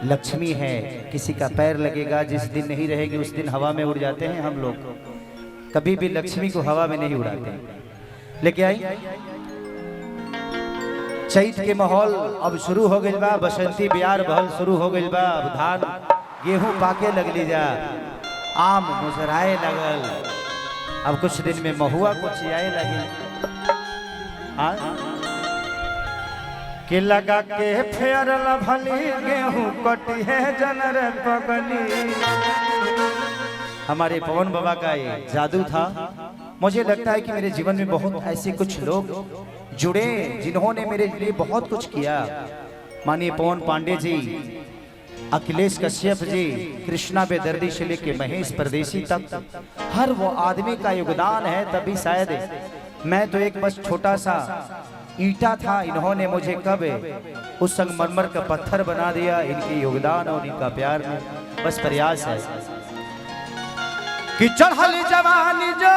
लक्ष्मी है, किसी का पैर लगेगा, जिस दिन नहीं रहेगी उस दिन हवा में उड़ जाते हैं हम लोग, कभी भी लक्ष्मी को हवा में नहीं उड़ाते। लेके आई चैत के माहौल अब शुरू हो गई बा, बसंती बिहार बहल शुरू हो गई बा। अब धान गेहूं पाके लगली जा, आम मुजराए लगल, अब कुछ दिन में महुआ को चियाए लगी। कि लगा के फेर भली गेहूं कटी है जनर पगली। हमारे पवन बाबा का ये जादू था। मुझे लगता है कि मेरे जीवन में बहुत ऐसे कुछ लोग जुड़े जिन्होंने मेरे लिए बहुत कुछ किया। माननीय पवन पांडे जी, अखिलेश कश्यप जी, कृष्णा बेदर्दी से लेके महेश परदेसी तक, हर वो आदमी का योगदान है। तभी शायद मैं तो एक बस छोटा सा ईंटा था, इन्होंने मुझे कब उस संगमरमर का पत्थर बना दिया। इनके योगदान और इनका प्यार में बस प्रयास है कि चढ़ल जवानी जो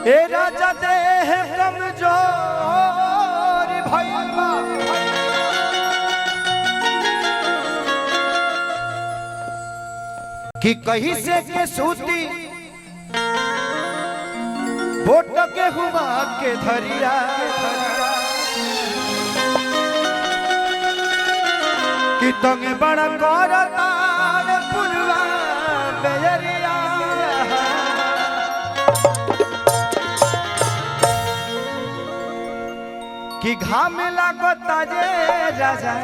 ए राजा देह कमजोर भैया, कि कहीं से के सूती बोट के हुआ के धरिया, कि तंग बड़ा करता पुरवा बेरिया। कि घाम लागता जे राजा,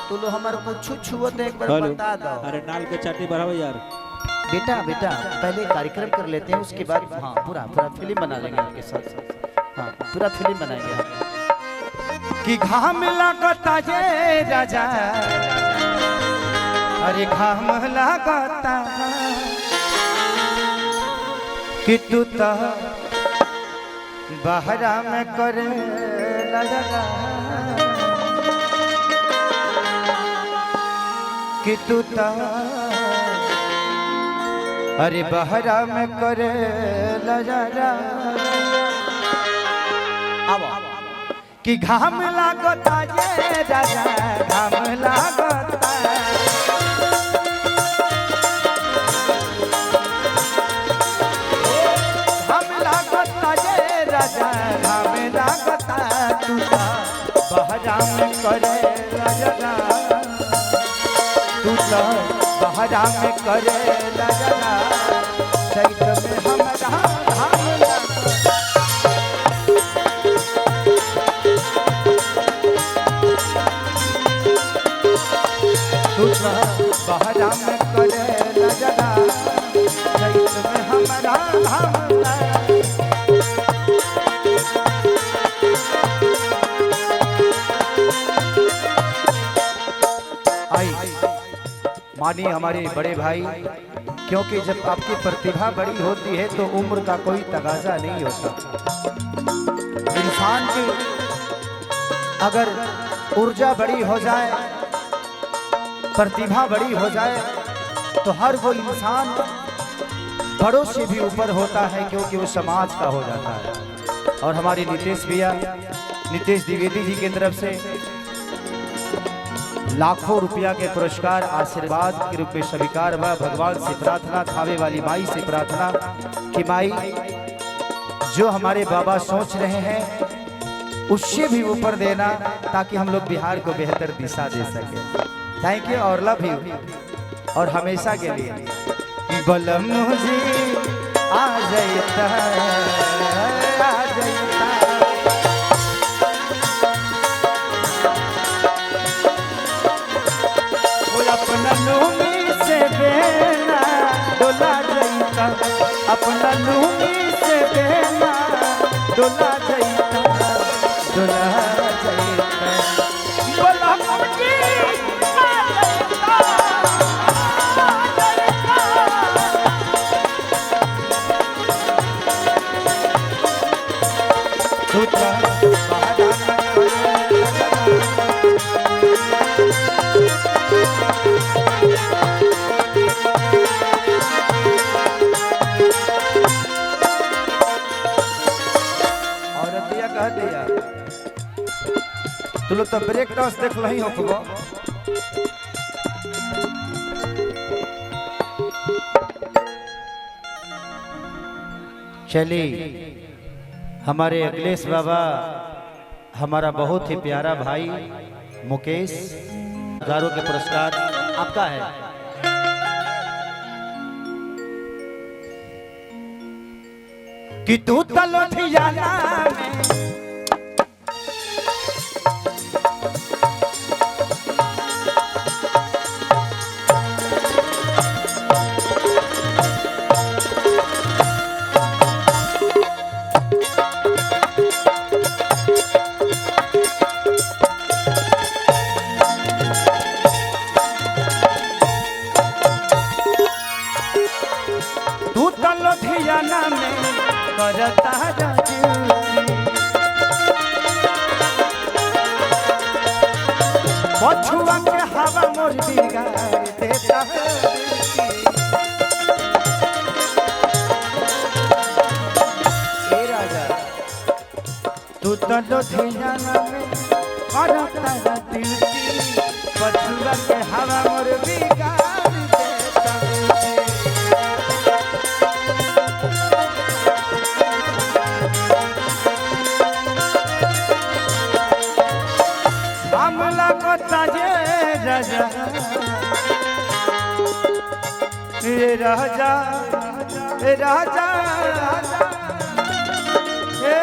तू लो हमारे को छुआ तो एक बार बता दो। अरे नाल के चाटी बढ़ाओ यार। बेटा बेटा पहले कार्यक्रम कर लेते हैं, उसके बाद हाँ पूरा पूरा फिल्म बना लेंगे आपके साथ। हाँ पूरा फिल्म बनाएंगे। कि घाम लागता जे राजा, अरे घाम लागता, कि तू तो बहरा में करे लगा, कि तू तो अरे बहरा में करे लगा। अब कि घाम लागता ये राजा, घाम लागता, घाम लागता ये राजा, घाम लागता, तू बहरा में करे लगा, तू बहरा में करे लगा। चैत में हमरा घाम लागता, तू बहरा में करे लगा, चैत में हमरा घाम लागता। मानिए हमारे बड़े भाई, क्योंकि जब आपकी प्रतिभा बड़ी होती है तो उम्र का कोई तगाजा नहीं होता। इंसान की अगर ऊर्जा बड़ी हो जाए, प्रतिभा बड़ी हो जाए, तो हर वो इंसान बड़ों से भी ऊपर होता है, क्योंकि वो समाज का हो जाता है। और हमारे नितेश भैया, नितेश द्विवेदी जी की तरफ से लाखों रुपया के पुरस्कार आशीर्वाद के रूप में स्वीकार हुआ। भगवान से प्रार्थना, खावे वाली माई से प्रार्थना कि माई जो हमारे बाबा सोच रहे हैं उससे भी ऊपर देना, ताकि हम लोग बिहार को बेहतर दिशा दे सके। थैंक यू और लव यू, और हमेशा के लिए बलम जी आ जाता, आ जाता, अपना लूमी से बेना डोला जाता, अपना लूमी से बेना डोला जाता, डोला जाता, बोला मुझे आ जाता, आ जाता, तू तो बहरा में तू लोग तो ब्रेक डांस देख लही हो खूब। चलिए हमारे अखिलेश बाबा, हमारा बहुत ही प्यारा भाई मुकेश, हजारों के पुरस्कार आपका है। कि तू तलोठियाना में लुधियाना में करता पछुआ के हवा मोर बिगाड़ देता राजा। तू तो लुधियाना में करता पछुआ के हवा मोर बिगाड़ राजा ये राजा ये राजा ये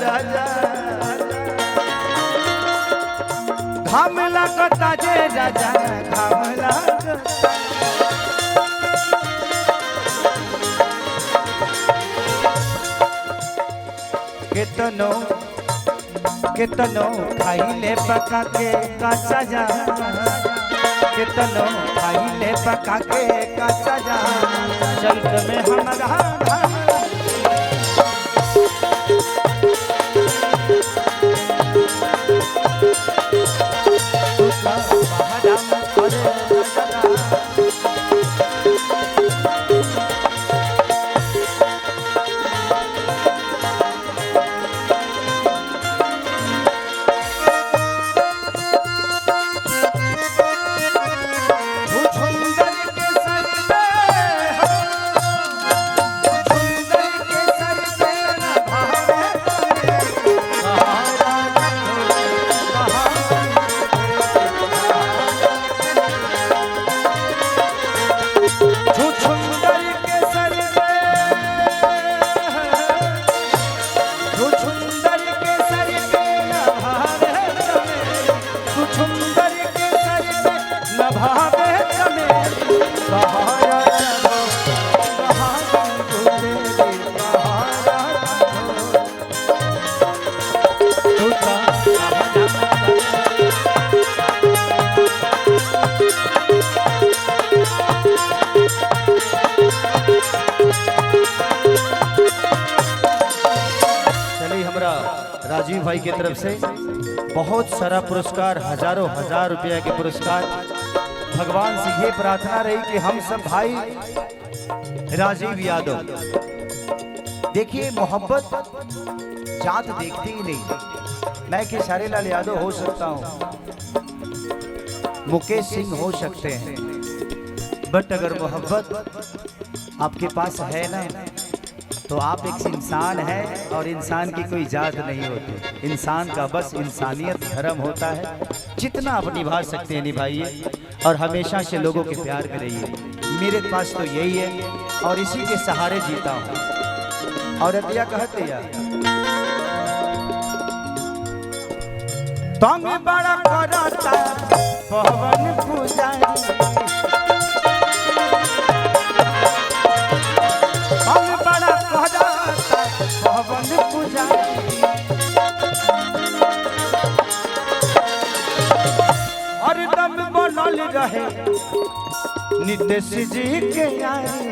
राजा घाम लगता जे राजा घाम लगता कितनो कितनो खाइले पका के काचा जा, कितनो खाइले पका के काचा जा, चलत में हमारा राजीव भाई की तरफ से बहुत सारा पुरस्कार, हजारों हजार रुपया के पुरस्कार। भगवान से ये प्रार्थना रही कि हम सब भाई राजीव यादव, देखिए मोहब्बत जात देखती ही नहीं। मैं खेसारी लाल यादव हो सकता हूँ, मुकेश सिंह हो सकते हैं, बट अगर मोहब्बत आपके पास है ना तो आप एक इंसान है और इंसान की कोई जात नहीं होती। इंसान का बस इंसानियत धर्म होता है। जितना आप निभा सकते हैं निभाइए और हमेशा से लोगों के प्यार में रहिए। मेरे पास तो यही है और इसी के सहारे जीता हूँ। और अतिया कहते यार तुम बड़ा करता पवन पुजारी, पवन पुजारी, और दम बनल रहे नितेश जी के यारी,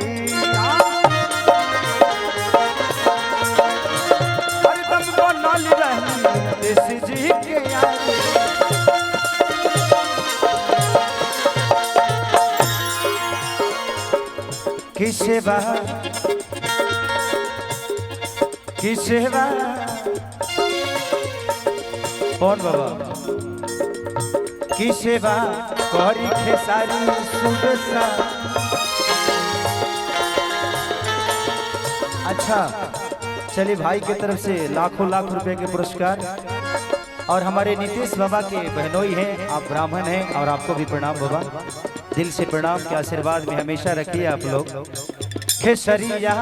और दम बनल रहे नितेश जी के यारी। किसे की सेवा कौन बाबा की सेवा करी खेसारी सुबेसा। अच्छा चलिए भाई की तरफ से लाखों लाख रुपए के पुरस्कार और हमारे नीतीश बाबा के बहनोई हैं, आप ब्राह्मण हैं और आपको भी प्रणाम बाबा, दिल से प्रणाम के आशीर्वाद में हमेशा रखिए आप लोग। खेसरिया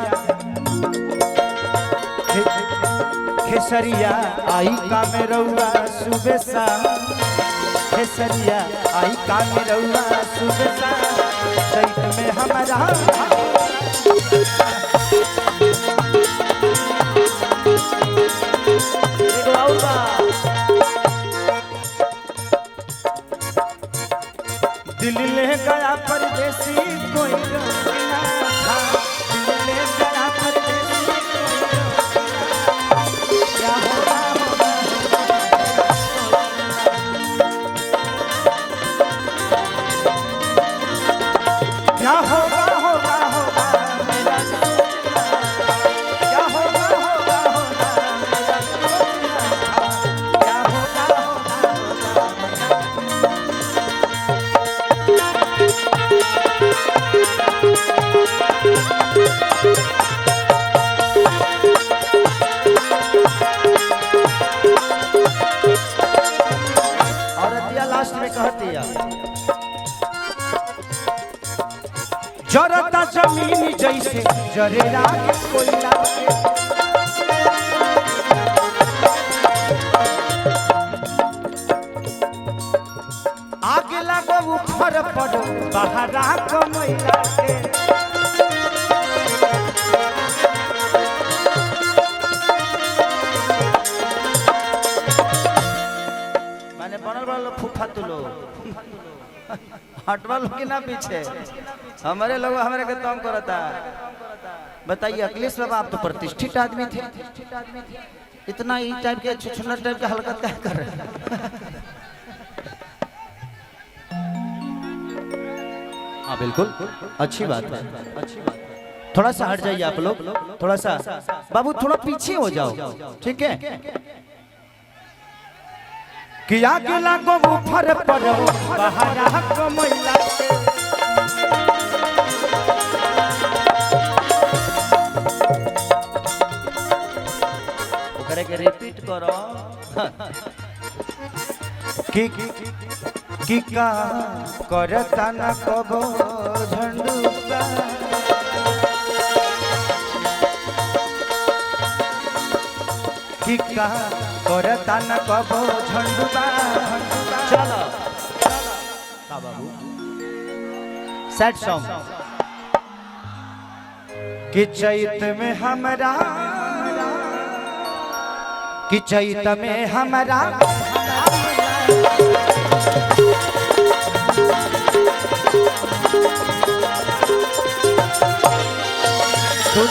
खेसरिया आई का में रउआ सुबेसा, खेसरिया आई का में रउआ सुबेसा, चैत में हमारा दिल ले गया परदेसी कोई रोना था, दिल ले गया परदेसी क्या होगा क्या होगा होगा होगा मेरा क्या होगा होगा होगा मेरा क्या होगा होगा लास्ट में कहती है जरता जमीन जैसे जरेरा के कोयला, आग लगो ऊपर पड़ो बहरा कमैला के, माने बनल वाला फूफा तुलो हटवा लोग के ना पीछे हमारे लोग हमारे के तंग करता। बताइए अखिलेश बाबा आप तो प्रतिष्ठित आदमी थे, इतना ई टाइप के छुछुनर टाइप के हरकत क्या कर रहे हैं? हाँ बिल्कुल अच्छी बात है, अच्छी बात है। थोड़ा सा हट जाइए आप लोग, थोड़ा सा बाबू थोड़ा पीछे हो जाओ, ठीक है? कि आगे लागो ऊपर पड़ो बहरा कमैला के, ओकरे के रिपीट करो कि का करता न कबो झंडुका, कि का करता न कबो झंडुका। चलो का बाबू सैड सॉन्ग कि चैत में हमरा कि चैत में हमरा तू